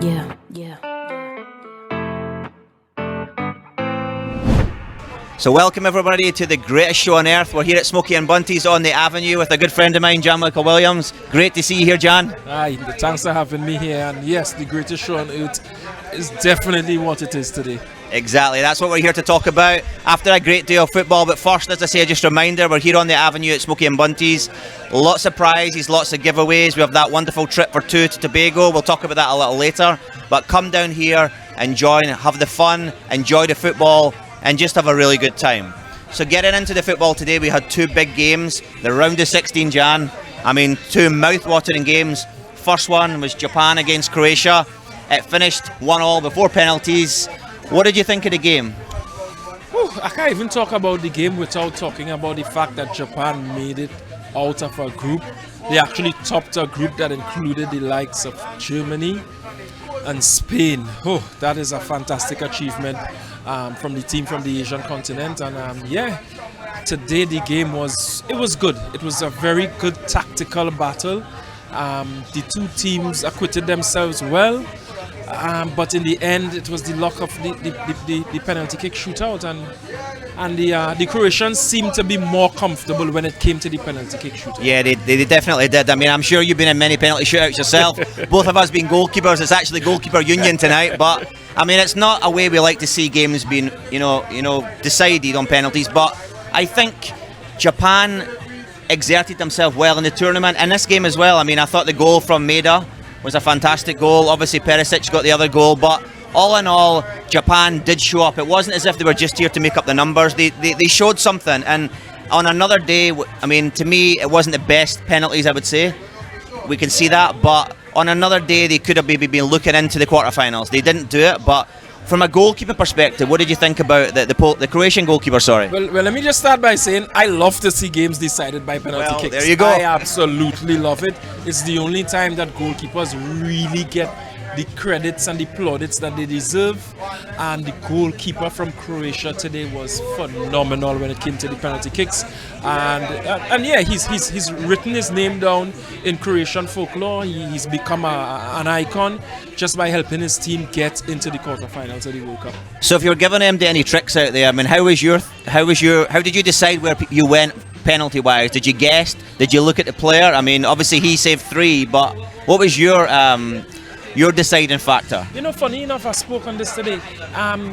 So welcome everybody to the greatest show on earth. We're here at Smokey and Bunty's on the Avenue with a good friend of mine, Jan-Michael Willaims. Great to see you here, Jan. Aye, thanks for having me here. And yes, the greatest show on earth is definitely what it is today. Exactly, that's what we're here to talk about after a great day of football. But first, as I say, just a reminder, we're here on the Avenue at Smokey and Bunty's. Lots of prizes, lots of giveaways. We have that wonderful trip for two to Tobago. We'll talk about that a little later. But come down here, enjoy, have the fun, enjoy the football, and just have a really good time. So getting into the football today, we had two big games. The round of 16, Jan. I mean, two mouth-watering games. First one was Japan against Croatia. It finished 1-1 before penalties. What did you think of the game? I can't even talk about the game without talking about the fact that Japan made it out of a group. They actually topped a group that included the likes of Germany and Spain. Oh, that is a fantastic achievement from the team from the Asian continent. And today the game was good. It was a very good tactical battle. The two teams acquitted themselves well. But in the end, it was the luck of the penalty kick shootout, and the Croatians seemed to be more comfortable when it came to the penalty kick shootout. Yeah, they definitely did. I mean, I'm sure you've been in many penalty shootouts yourself. Both of us being goalkeepers. It's actually goalkeeper union tonight, but I mean, it's not a way we like to see games being, decided on penalties. But I think Japan exerted themselves well in the tournament, and this game as well. I mean, I thought the goal from Maeda was a fantastic goal. Obviously Perisic got the other goal, but all in all, Japan did show up. It wasn't as if they were just here to make up the numbers. They showed something, and on another day, I mean, to me, it wasn't the best penalties, I would say. We can see that, but on another day, they could have maybe been looking into the quarterfinals. They didn't do it, but from a goalkeeping perspective, what did you think about the Croatian goalkeeper? Sorry. Well, let me just start by saying I love to see games decided by penalty kicks. There you go. I absolutely love it. It's the only time that goalkeepers really get the credits and the plaudits that they deserve. And the goalkeeper from Croatia today was phenomenal when it came to the penalty kicks. And yeah, he's written his name down in Croatian folklore. He's become an icon just by helping his team get into the quarterfinals of the World Cup. So if you were giving him any tricks out there, I mean, how did you decide where you went penalty wise? Did you guess? Did you look at the player? I mean, obviously he saved 3, but what was your deciding factor? Funny enough, I spoke on this today.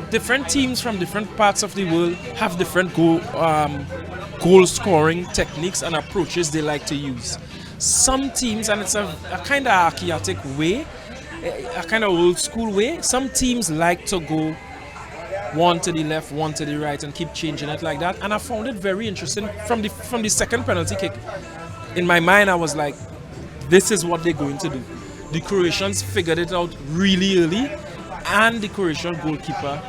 Different teams from different parts of the world have different goal scoring techniques and approaches they like to use. Some teams, and it's a kind of archaic way, a kind of old school way, some teams like to go one to the left, one to the right, and keep changing it like that. And I found it very interesting from the second penalty kick. In my mind, I was like, this is what they're going to do. The Croatians figured it out really early, and the Croatian goalkeeper,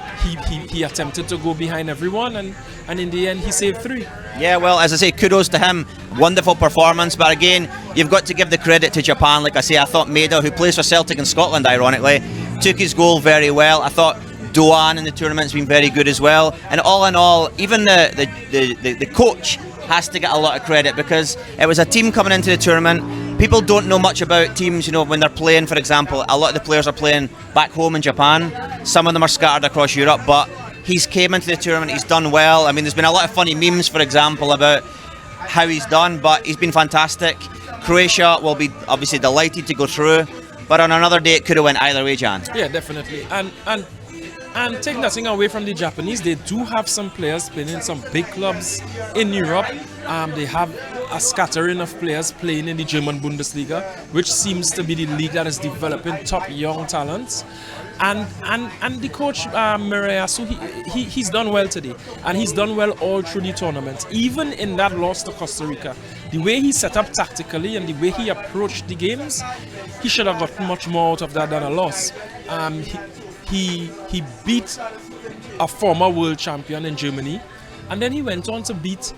he attempted to go behind everyone, and in the end he saved 3. Yeah, well, as I say, kudos to him. Wonderful performance, but again, you've got to give the credit to Japan. Like I say, I thought Maeda, who plays for Celtic in Scotland, ironically, took his goal very well. I thought Doan in the tournament's been very good as well, and all in all, even the coach has to get a lot of credit, because it was a team coming into the tournament. People don't know much about teams, when they're playing, for example. A lot of the players are playing back home in Japan. Some of them are scattered across Europe, but he's came into the tournament, he's done well. I mean, there's been a lot of funny memes, for example, about how he's done, but he's been fantastic. Croatia will be obviously delighted to go through, but on another day it could have went either way, Jan. Yeah, definitely. And take nothing away from the Japanese, they do have some players playing in some big clubs in Europe. They have a scattering of players playing in the German Bundesliga, which seems to be the league that is developing top young talents. And the coach Mirayasu, he's done well today, and he's done well all through the tournament. Even in that loss to Costa Rica, the way he set up tactically and the way he approached the games, he should have gotten much more out of that than a loss. He beat a former world champion in Germany, and then he went on to beat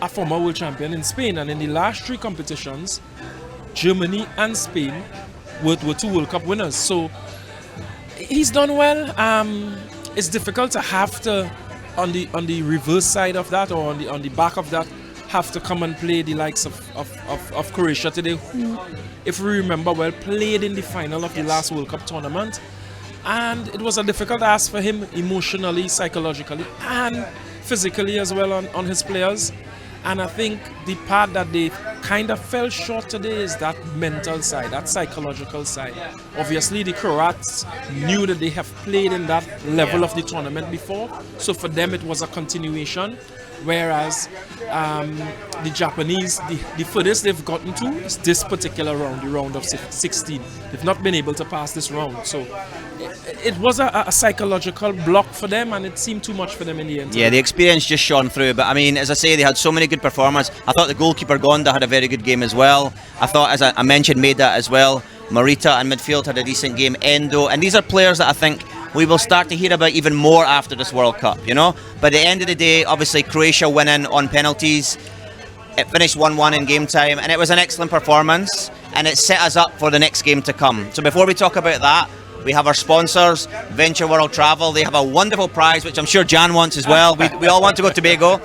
a former world champion in Spain. And in the last 3 competitions, Germany and Spain were 2 World Cup winners. So he's done well. It's difficult to have to, on the reverse side of that, or on the back of that, have to come and play the likes of Croatia today, who, if we remember well, played in the final of the last World Cup tournament. And it was a difficult ask for him emotionally, psychologically, and physically as well on his players. And I think the part that they kind of fell short today is that mental side, that psychological side. Obviously, the Croats knew that they have played in that level of the tournament before, so for them it was a continuation. Whereas the Japanese, the furthest they've gotten to is this particular round, the round of 16. They've not been able to pass this round. So it was a psychological block for them, and it seemed too much for them in the end. Yeah, the experience just shone through. But I mean, as I say, they had so many good performers. I thought the goalkeeper Gonda had a very good game as well. I thought, as I mentioned, Maida as well. Morita in midfield had a decent game. Endo, and these are players that I think we will start to hear about even more after this World Cup, you know. But at the end of the day, obviously Croatia winning on penalties. It finished 1-1 in game time, and it was an excellent performance, and it set us up for the next game to come. So before we talk about that, we have our sponsors, Venture World Travel. They have a wonderful prize, which I'm sure Jan wants as well. We all want to go to Tobago.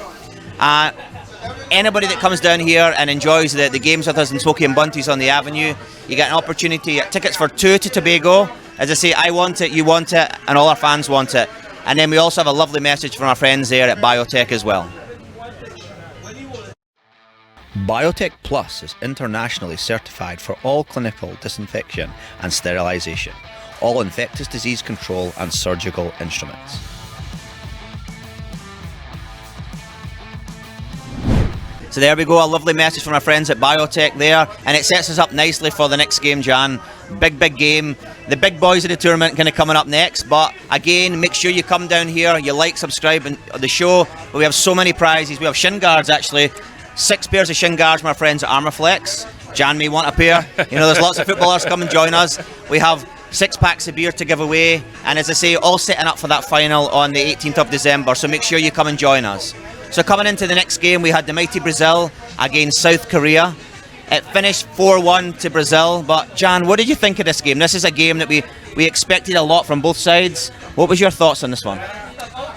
Anybody that comes down here and enjoys the games with us in Smoky and Bunties on the Avenue, you get an opportunity, tickets for 2 to Tobago. As I say, I want it, you want it, and all our fans want it. And then we also have a lovely message from our friends there at Biotech as well. Biotech Plus is internationally certified for all clinical disinfection and sterilisation, all infectious disease control and surgical instruments. So there we go, a lovely message from our friends at Biotech there, and it sets us up nicely for the next game, Jan. Big game. The big boys of the tournament kind of coming up next, but again, make sure you come down here, you like, subscribe and the show. We have so many prizes. We have shin guards actually, 6 pairs of shin guards from our friends at Armorflex. Jan may want a pair. You know, there's lots of footballers come and join us. We have 6 packs of beer to give away, and as I say, all setting up for that final on the 18th of December, so make sure you come and join us. So coming into the next game, we had the mighty Brazil against South Korea. It finished 4-1 to Brazil, but Jan, what did you think of this game? This is a game that we expected a lot from both sides. What was your thoughts on this one?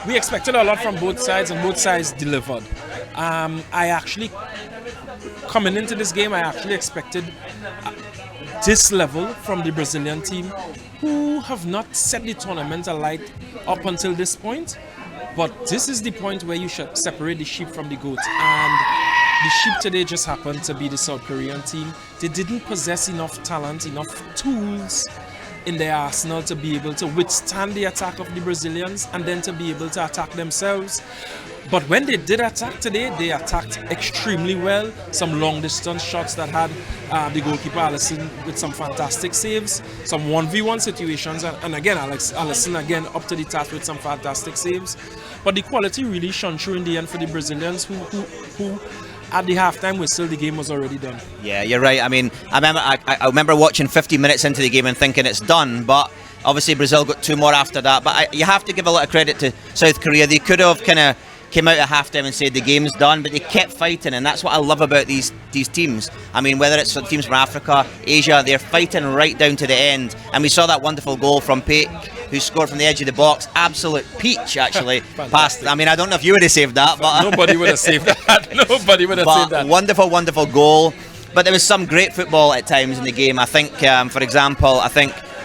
We expected a lot from both sides, and both sides delivered. Coming into this game, I actually expected this level from the Brazilian team, who have not set the tournament alight up until this point. But this is the point where you should separate the sheep from the goat. And the sheep today just happened to be the South Korean team. They didn't possess enough talent, enough tools in their arsenal to be able to withstand the attack of the Brazilians and then to be able to attack themselves. But when they did attack today, they attacked extremely well. Some long distance shots that had the goalkeeper Allison with some fantastic saves, some 1v1 situations, and again Allison again up to the task with some fantastic saves. But the quality really shone through in the end for the Brazilians, who at the halftime whistle, the game was already done. Yeah, you're right. I mean, I remember watching 50 minutes into the game and thinking it's done, but obviously Brazil got 2 more after that. But you have to give a lot of credit to South Korea. They could have kind of came out at halftime and said the game's done, but they kept fighting, and that's what I love about these teams. I mean, whether it's teams from Africa, Asia, they're fighting right down to the end. And we saw that wonderful goal from Peck, who scored from the edge of the box. Absolute peach, actually. Past. I mean, I don't know if you would have saved that, but nobody would have saved that. Nobody would have saved that. Wonderful goal. But there was some great football at times in the game. I think, for example,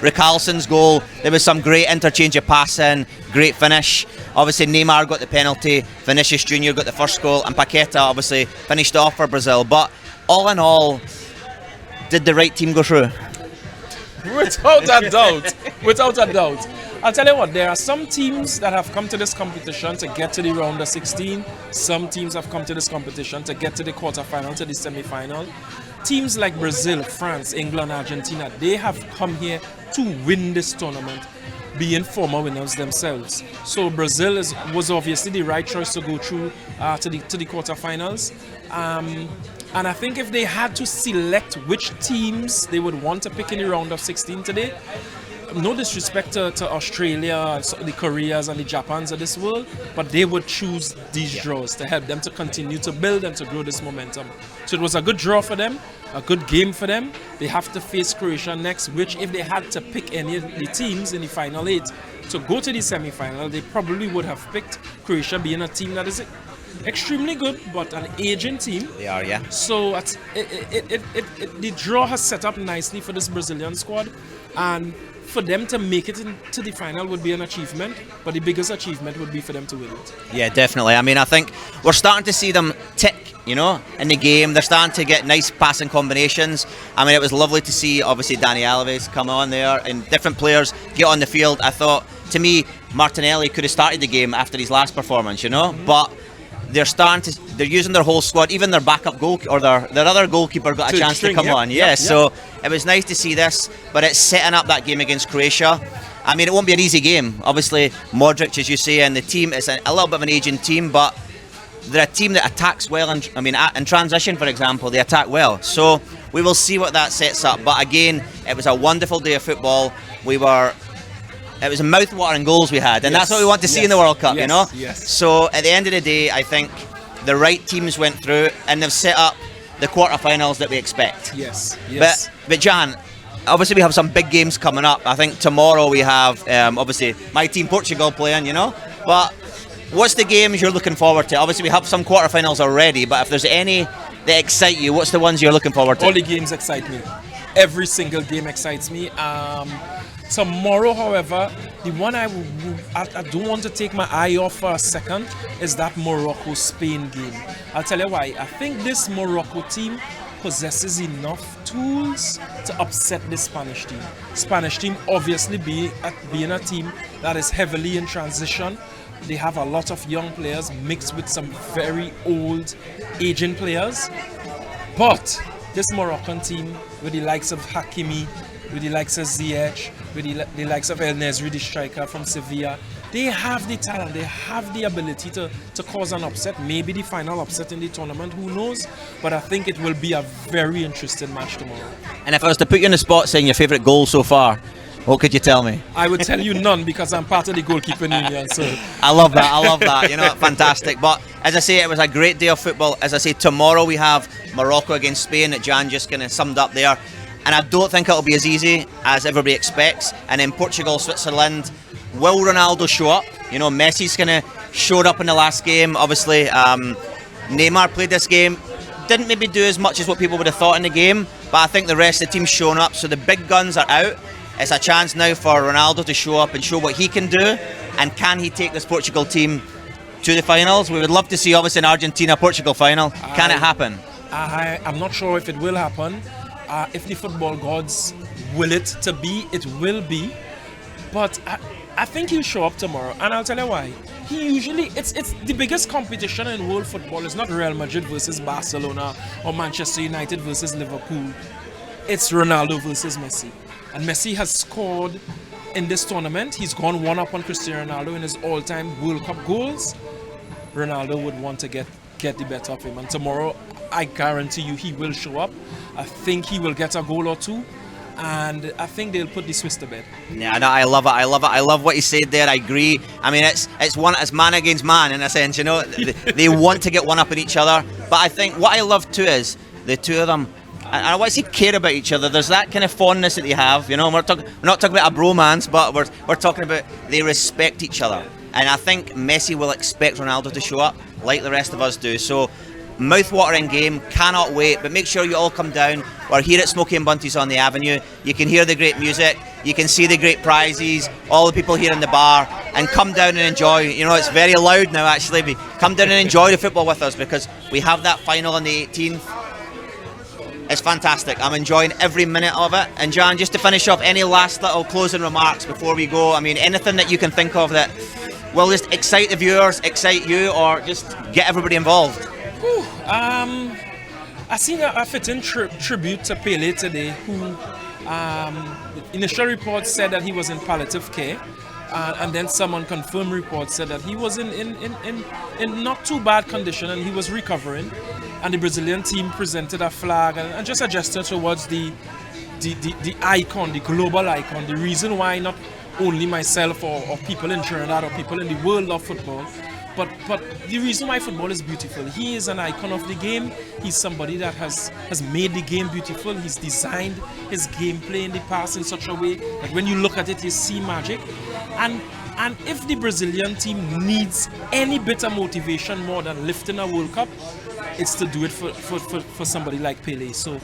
Richarlison's goal, there was some great interchange of passing, great finish. Obviously Neymar got the penalty, Vinicius Jr. got the first goal, and Paqueta obviously finished off for Brazil. But all in all, did the right team go through? Without a doubt. Without a doubt. I'll tell you what, there are some teams that have come to this competition to get to the round of 16. Some teams have come to this competition to get to the quarterfinal, to the semi-final. Teams like Brazil, France, England, Argentina, they have come here to win this tournament, being former winners themselves. So Brazil was obviously the right choice to go through to the quarterfinals. And I think if they had to select which teams they would want to pick in the round of 16 today, no disrespect to Australia, the Koreas and the Japans of this world, but they would choose these draws to help them to continue to build and to grow this momentum. So it was a good draw for them, a good game for them. They have to face Croatia next, which if they had to pick any of the teams in the final 8 to go to the semi-final, they probably would have picked Croatia, being a team that is extremely good, but an aging team. They are, yeah. So the draw has set up nicely for this Brazilian squad, and for them to make it into the final would be an achievement, but the biggest achievement would be for them to win it. Yeah, definitely. I mean, I think we're starting to see them tick, you know, in the game. They're starting to get nice passing combinations. I mean, it was lovely to see, obviously, Dani Alves come on there and different players get on the field. I thought, to me, Martinelli could have started the game after his last performance, you know, but they're using their whole squad, even their backup goal or their other goalkeeper got a chance to come on. Yeah, so it was nice to see this, but it's setting up that game against Croatia. I mean, it won't be an easy game. Obviously, Modric, as you say, and the team is a little bit of an aging team, but they're a team that attacks well. In transition, for example, they attack well. So we will see what that sets up. But again, it was a wonderful day of football. It was a mouth-watering goals we had, and that's what we want to see in the World Cup, you know? Yes. So at the end of the day, I think the right teams went through, and they've set up the quarterfinals that we expect. Yes. But Jan, obviously we have some big games coming up. I think tomorrow we have, obviously, my team Portugal playing, you know? But what's the games you're looking forward to? Obviously we have some quarterfinals already, but if there's any that excite you, what's the ones you're looking forward to? All the games excite me. Every single game excites me. Tomorrow, however, the one I don't want to take my eye off for a second is that Morocco-Spain game. I'll tell you why. I think this Morocco team possesses enough tools to upset the Spanish team. Spanish team obviously being a team that is heavily in transition. They have a lot of young players mixed with some very old, aging players. But this Moroccan team, with the likes of Hakimi, with the likes of Ziyech, with the likes of El Nesri, the striker from Sevilla, they have the talent, they have the ability to cause an upset, maybe the final upset in the tournament, who knows? But I think it will be a very interesting match tomorrow. And if I was to put you in the spot saying your favourite goal so far, what could you tell me? I would tell you none, because I'm part of the goalkeeping union. So I love that. You know, fantastic. But as I say, it was a great day of football. As I say, tomorrow we have Morocco against Spain that Jan just kind of summed up there. And I don't think it'll be as easy as everybody expects. And in Portugal, Switzerland, will Ronaldo show up? You know, Messi's kind of showed up in the last game. Obviously, Neymar played this game. Didn't maybe do as much as what people would have thought in the game. But I think the rest of the team's shown up. So the big guns are out. It's a chance now for Ronaldo to show up and show what he can do. And can he take this Portugal team to the finals? We would love to see, obviously, an Argentina-Portugal final. Can it happen? I'm not sure if it will happen. If the football gods will it to be, it will be. But I think he'll show up tomorrow, and I'll tell you why. It's the biggest competition in world football. It's not Real Madrid versus Barcelona or Manchester United versus Liverpool. It's Ronaldo versus Messi. And Messi has scored in this tournament. He's gone one up on Cristiano Ronaldo in his all-time World Cup goals. Ronaldo would want to get the better of him, and tomorrow I guarantee you he will show up. I think he will get a goal or two, and I think they'll put the Swiss to bed. Yeah, no, I love it. I love what he said there. I agree. I mean, it's man against man in a sense. You know, they want to get one up in each other. But I think what I love too is the two of them. And I want to say care about each other. There's that kind of fondness that they have. You know, we're not talking about a bromance, but we're talking about they respect each other. And I think Messi will expect Ronaldo to show up like the rest of us do. So, mouth-watering game, cannot wait. But make sure you all come down. We're here at Smokey and Bunty's on the Avenue. You can hear the great music. You can see the great prizes. All the people here in the bar. And come down and enjoy. You know, it's very loud now, actually. But come down and enjoy the football with us, because we have that final on the 18th. It's fantastic. I'm enjoying every minute of it. And Jan, just to finish off, any last little closing remarks before we go? I mean, anything that you can think of that will just excite the viewers, excite you, or just get everybody involved? I seen a fitting tribute to Pele today, who initial reports said that he was in palliative care, and then some unconfirmed reports said that he was in not too bad condition and he was recovering. And the Brazilian team presented a flag and just a gesture towards the icon, the global icon, the reason why not only myself or people in Trinidad or people in the world of football, but the reason why football is beautiful. He is an icon of the game. He's somebody that has made the game beautiful. He's designed his gameplay in the past in such a way that when you look at it, you see magic. And And if the Brazilian team needs any bit of motivation more than lifting a World Cup, it's to do it for somebody like Pele. So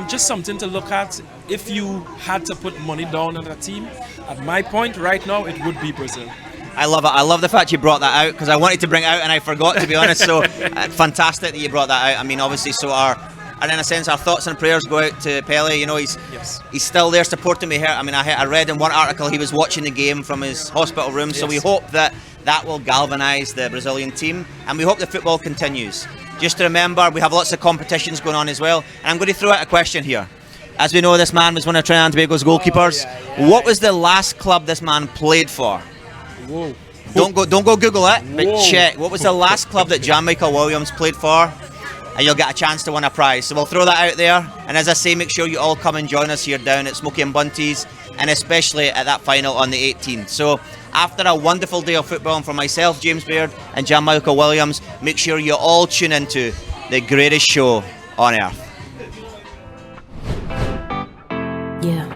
just something to look at. If you had to put money down on a team, at my point right now, it would be Brazil. I love it. I love the fact you brought that out, because I wanted to bring it out and I forgot, to be honest. So fantastic that you brought that out. I mean, obviously, and in a sense, our thoughts and prayers go out to Pele. You know, he's still there supporting me here. I mean, I read in one article he was watching the game from his hospital room. So we hope that will galvanise the Brazilian team, and we hope the football continues. Just to remember, we have lots of competitions going on as well. And I'm going to throw out a question here. As we know, this man was one of Trinidad and Tobago's goalkeepers. What was the last club this man played for? Whoa. Don't go Google it, but check. What was the last club that Jan-Michael Willaims played for? And you'll get a chance to win a prize. So we'll throw that out there. And as I say, make sure you all come and join us here down at Smokey and Bunty's, and especially at that final on the 18th. So after a wonderful day of football, and for myself, James Baird, and Jan-Michael Willaims, make sure you all tune into the greatest show on earth. Yeah.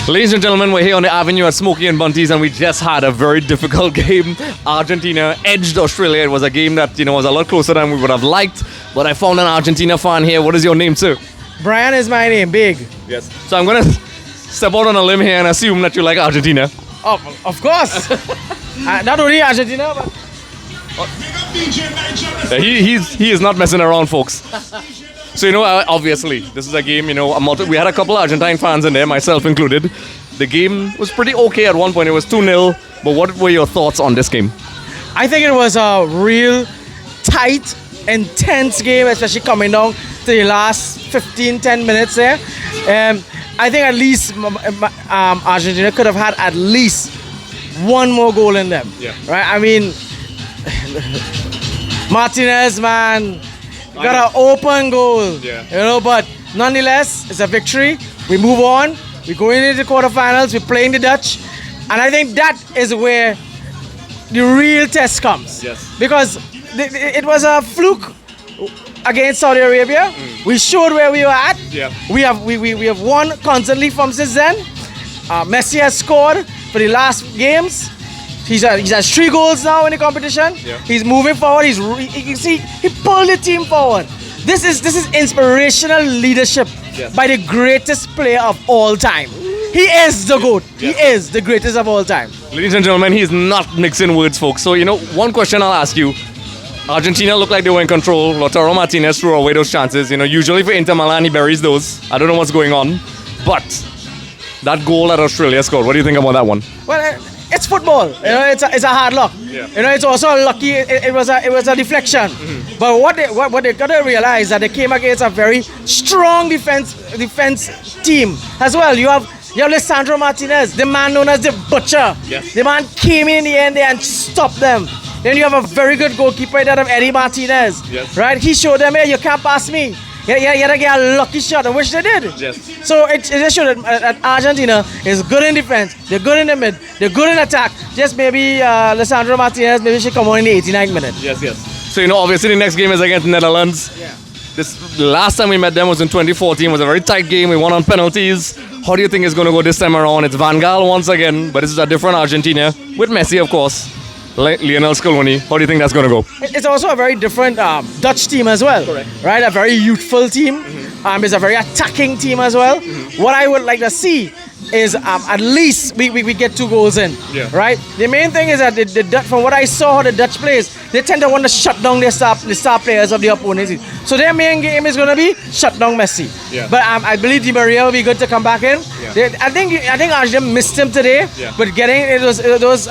Ladies and gentlemen, we're here on the avenue at Smokey and Bunty's, and we just had a very difficult game. Argentina edged Australia. It was a game that, was a lot closer than we would have liked. But I found an Argentina fan here. What is your name, sir? Brian is my name, Big. Yes. So I'm going to step out on a limb here and assume that you like Argentina. Oh, of course. Not only Argentina, but... He is not messing around, folks. So, obviously, this is a game, we had a couple of Argentine fans in there, myself included. The game was pretty okay at one point. It was 2-0. But what were your thoughts on this game? I think it was a real tight, intense game, especially coming down to the last 10 minutes there. I think at least Argentina could have had at least one more goal in them. Yeah. Right? I mean, Martinez, man, got an open goal. Yeah. But nonetheless, it's a victory. We move on. We go into the quarterfinals. We're playing the Dutch. And I think that is where the real test comes. Yes. Because it was a fluke against Saudi Arabia. We showed where we were at. Yeah. We have won constantly from since then. Messi has scored for the last games. He has 3 goals now in the competition. Yeah. He's moving forward. You can see he pulled the team forward. This is inspirational leadership by the greatest player of all time. He is the GOAT. Yeah. He is the greatest of all time. Ladies and gentlemen, he's not mixing words, folks. So, one question I'll ask you. Argentina looked like they were in control. Lautaro Martinez threw away those chances. Usually for Inter Milan, he buries those. I don't know what's going on. But that goal that Australia scored, what do you think about that one? Well, it's football. It's a hard luck. Yeah. It's also lucky. It was a deflection. Mm-hmm. But what they gotta realize that they came against a very strong defense team as well. You have Lisandro Martinez, the man known as the Butcher. Yes. The man came in the end there and stopped them. Then you have a very good goalkeeper that of Eddie Martinez. Yes. Right? He showed them, hey, you can't pass me. You had to get a lucky shot, which they did. Yes. So it just showed that Argentina is good in defense, they're good in the mid, they're good in attack. Just maybe Lisandro Martinez, maybe she come on in the 89th minute. Yes. So, obviously the next game is against the Netherlands. Yeah. The last time we met them was in 2014. It was a very tight game. We won on penalties. How do you think it's going to go this time around? It's Van Gaal once again, but this is a different Argentina with Messi, of course. Lionel Scaloni. How do you think that's going to go? It's also a very different Dutch team as well. Correct. Right? A very youthful team. It's a very attacking team as well. What I would like to see is at least we get 2 goals in. Yeah. Right? The main thing is that the Dutch, from what I saw how the Dutch plays, they tend to want to shut down the star players of the opponents. So their main game is going to be shut down Messi. Yeah. But I believe Di Maria will be good to come back in. Yeah. I think Argentina missed him today. Yeah. But getting those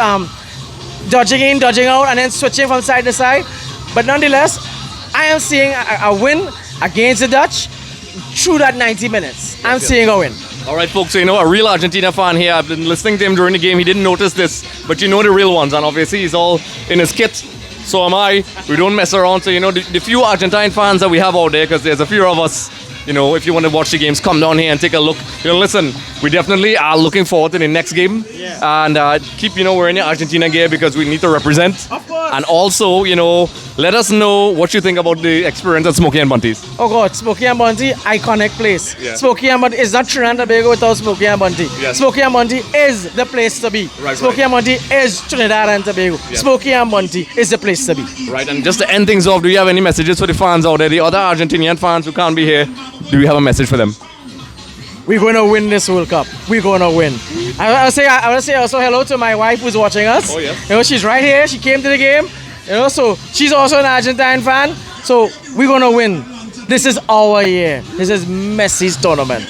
dodging in, dodging out, and then switching from side to side. But nonetheless, I am seeing a win against the Dutch through that 90 minutes. I'm seeing a win. All right, folks, so a real Argentina fan here. I've been listening to him during the game. He didn't notice this, but the real ones. And obviously, he's all in his kit. So am I. We don't mess around. So, the few Argentine fans that we have out there, because there's a few of us, if you want to watch the games, come down here and take a look. Listen, we definitely are looking forward to the next game. Yeah. And keep, wearing your Argentina gear because we need to represent. Of course. And also, let us know what you think about the experience at Smokey and Bunty's. Oh God, Smokey and Bunty, iconic place. Yeah. Smokey and Bunty is not Trinidad Tobago without Smokey and Bunty. Yes. Smokey and Bunty is the place to be. Right, Smokey and Bunty is Trinidad and Tobago. Yeah. Smokey and Bunty is the place to be. Right, and just to end things off, do you have any messages for the fans out there, the other Argentinian fans who can't be here? Do you have a message for them? We're going to win this World Cup. We're going to win. I want to say also hello to my wife who's watching us. Oh, yeah. She's right here. She came to the game. So she's also an Argentine fan. So we're going to win. This is our year. This is Messi's tournament.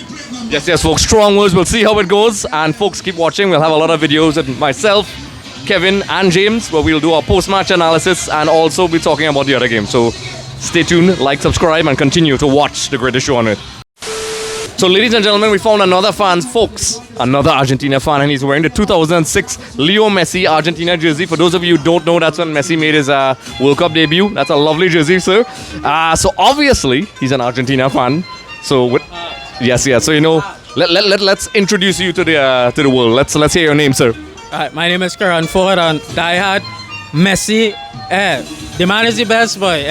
Yes, folks. Strong words. We'll see how it goes. And folks, keep watching. We'll have a lot of videos with myself, Kevin, and James, where we'll do our post-match analysis and also be talking about the other game. So stay tuned, like, subscribe, and continue to watch the greatest show on earth. So, ladies and gentlemen, we found another fan, folks, another Argentina fan, and he's wearing the 2006 Leo Messi Argentina jersey. For those of you who don't know, that's when Messi made his World Cup debut. That's a lovely jersey, sir. So obviously, he's an Argentina fan. So, yes. So let's introduce you to the world. Let's hear your name, sir. My name is Karan Ford, and diehard Messi. The man is the best boy.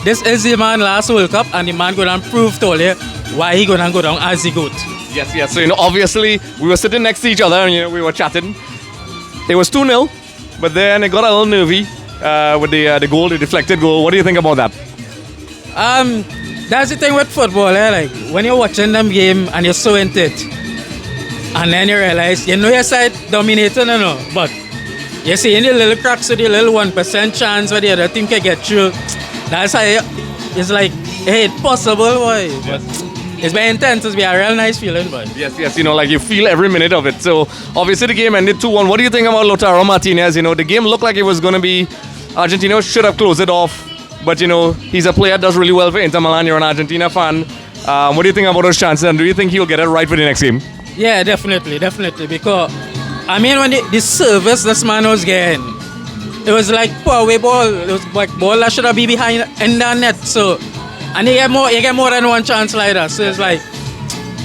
This is the man last World Cup, and the man gonna prove to you why he gonna go down as the GOAT. Yes. So obviously we were sitting next to each other and we were chatting. It was 2-0, but then it got a little nervy with the goal, the deflected goal. What do you think about that? That's the thing with football. Like when you're watching them game and you're so into it, and then you realize your side dominating, but you see in the little cracks with the little 1% chance where the other team can get through. That's how it's like, hey, it's possible, boy. Yes. It's very intense. It's been a real nice feeling, but yes. Like you feel every minute of it. So obviously the game ended 2-1. What do you think about Lautaro Martinez? The game looked like it was going to be Argentina should have closed it off, but he's a player that does really well for Inter Milan. You're an Argentina fan. What do you think about those chances? And do you think he'll get it right for the next game? Yeah, definitely. Because when the service this man was getting, it was like power away ball. It was like ball that should have been behind in the net. So. And you get more than one chance like that. So it's like,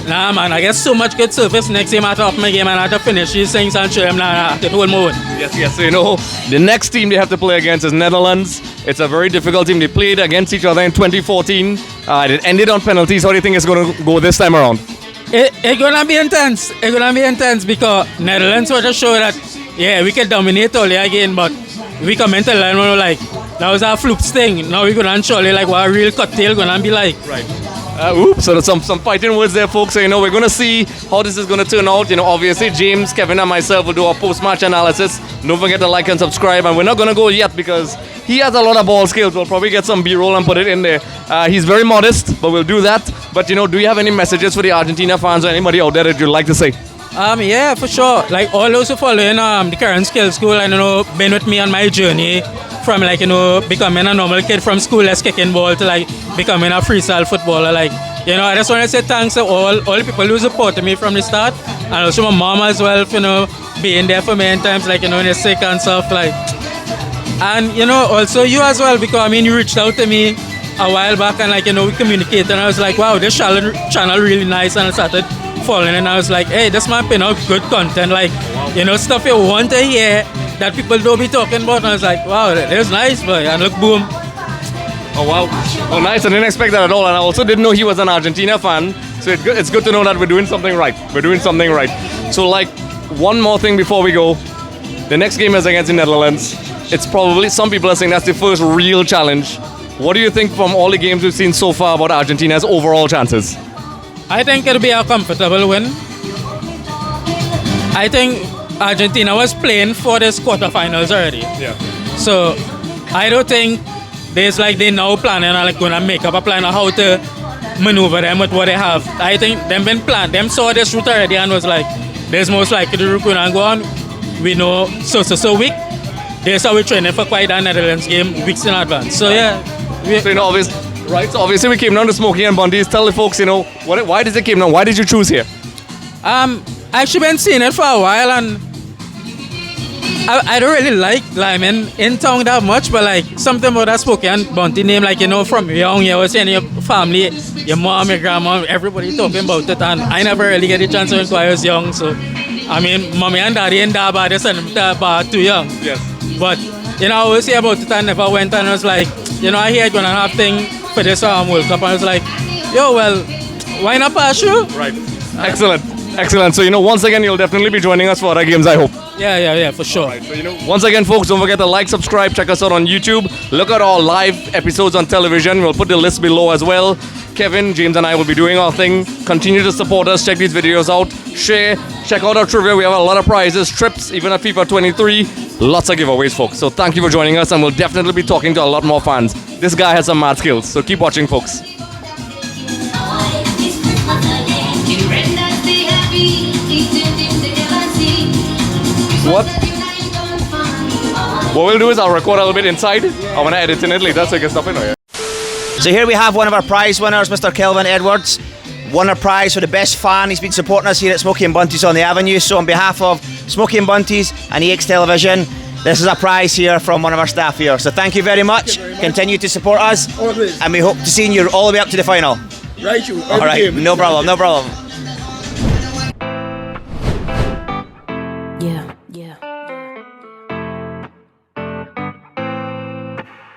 nah, man, I get so much good service next game after my game and I have to finish these things and show them the whole mode. Yes. So, the next team they have to play against is Netherlands. It's a very difficult team. They played against each other in 2014. It ended on penalties. How do you think it's going to go this time around? It's going to be intense. It's going to be intense because Netherlands want to show that, we can dominate all the again, but we come into learn that was our flukes thing. Now we're gonna show you what a real cocktail gonna be like. Right. So there's some fighting words there, folks. So we're gonna see how this is gonna turn out. Obviously James, Kevin, and myself will do our post-match analysis. Don't forget to like and subscribe. And we're not gonna go yet because he has a lot of ball skills. We'll probably get some B-roll and put it in there. He's very modest, but we'll do that. But do you have any messages for the Argentina fans or anybody out there that you'd like to say? Yeah, for sure. Like all those who follow in the current skill school and been with me on my journey from becoming a normal kid from school that's kicking ball to becoming a freestyle footballer. I just want to say thanks to all the people who supported me from the start, and also my mom as well for being there for me in times when you're sick and stuff and also you as well, because you reached out to me a while back and we communicated and I was like, wow, this channel really nice, and I started following and I was like, hey, this man putting out good content, stuff you want to hear that people don't be talking about. And I was like, wow, that is nice, boy. And look, boom. Oh, wow. Oh, nice. I didn't expect that at all. And I also didn't know he was an Argentina fan. So it's good to know that we're doing something right. So, one more thing before we go. The next game is against the Netherlands. It's probably, some people are saying that's the first real challenge. What do you think from all the games we've seen so far about Argentina's overall chances? I think it'll be a comfortable win. I think Argentina was playing for this quarterfinals already. Yeah. So I don't think they now planning on going to make up a plan of how to maneuver them with what they have. I think them saw this route already and was like, there's most likely the route going to go on. We know so week. This how we training for quite a Netherlands game weeks in advance. So yeah. So obviously we came down to Smokey and Bunty's. Tell the folks, why did it came down? Why did you choose here? I actually been seeing it for a while and I don't really like Lyman in town that much, but something about that Smokey and Bunty name, from young, you was saying your family, your mom, your grandma, everybody talking about it, and I never really get a chance to inquire. I was young, so mommy and daddy in Daba, they sent them to Bar too young. Yes. But you know, I always hear about it and never went, and I was like, you know, I hear gonna have thing for this World Cup, and I was like, yo, well, why not pass you? Right. Excellent. Excellent. So, once again, you'll definitely be joining us for other games, I hope. Yeah, for sure. Right, so, once again, folks, don't forget to like, subscribe, check us out on YouTube. Look at our live episodes on television. We'll put the list below as well. Kevin, James, and I will be doing our thing. Continue to support us. Check these videos out. Share. Check out our trivia. We have a lot of prizes, trips, even at FIFA 23. Lots of giveaways, folks. So thank you for joining us, and we'll definitely be talking to a lot more fans. This guy has some mad skills, so keep watching, folks. What we'll do is I'll record a little bit inside. I'm going to edit in it later so you can stop in. Yeah. So here we have one of our prize winners, Mr. Kelvin Edwards. Won a prize for the best fan. He's been supporting us here at Smokey and Bunty's on the Avenue. So on behalf of Smokey and Bunty's and EX Television, this is a prize here from one of our staff here. So thank you very much. Continue to support us. Always. And we hope to see you all the way up to the final. Right, you. All right, no problem. Yeah.